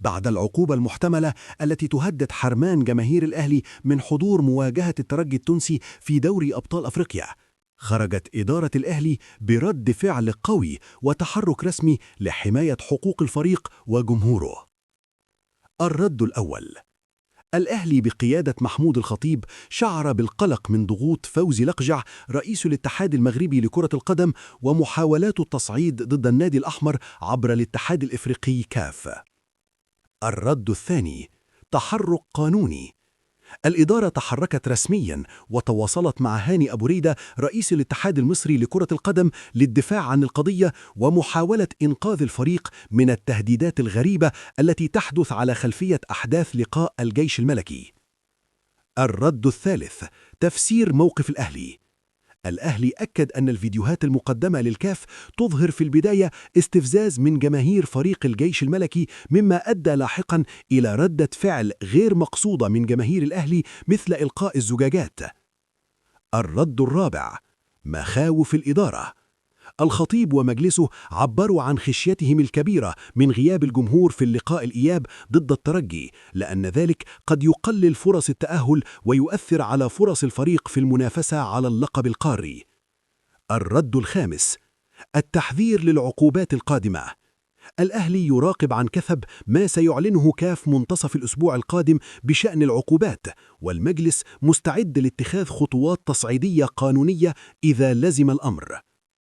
بعد العقوبة المحتملة التي تهدد حرمان جماهير الأهلي من حضور مواجهة الترجي التونسي في دوري أبطال أفريقيا، خرجت إدارة الأهلي برد فعل قوي وتحرك رسمي لحماية حقوق الفريق وجمهوره. الرد الأول: الأهلي بقيادة محمود الخطيب شعر بالقلق من ضغوط فوزي لقجع رئيس الاتحاد المغربي لكرة القدم ومحاولات التصعيد ضد النادي الأحمر عبر الاتحاد الإفريقي كاف. الرد الثاني: تحرك قانوني. الإدارة تحركت رسمياً وتواصلت مع هاني أبو ريدة رئيس الاتحاد المصري لكرة القدم للدفاع عن القضية ومحاولة إنقاذ الفريق من التهديدات الغريبة التي تحدث على خلفية أحداث لقاء الجيش الملكي. الرد الثالث: تفسير موقف الأهلي. الأهلي أكد أن الفيديوهات المقدمة للكاف تظهر في البداية استفزاز من جماهير فريق الجيش الملكي، مما أدى لاحقاً إلى ردة فعل غير مقصودة من جماهير الأهلي مثل إلقاء الزجاجات. الرد الرابع: مخاوف الإدارة. الخطيب ومجلسه عبروا عن خشيتهم الكبيرة من غياب الجمهور في اللقاء الإياب ضد الترجي، لأن ذلك قد يقلل فرص التأهل ويؤثر على فرص الفريق في المنافسة على اللقب القاري. الرد الخامس: التحذير للعقوبات القادمة. الأهلي يراقب عن كثب ما سيعلنه كاف منتصف الأسبوع القادم بشأن العقوبات، والمجلس مستعد لاتخاذ خطوات تصعيدية قانونية إذا لزم الأمر.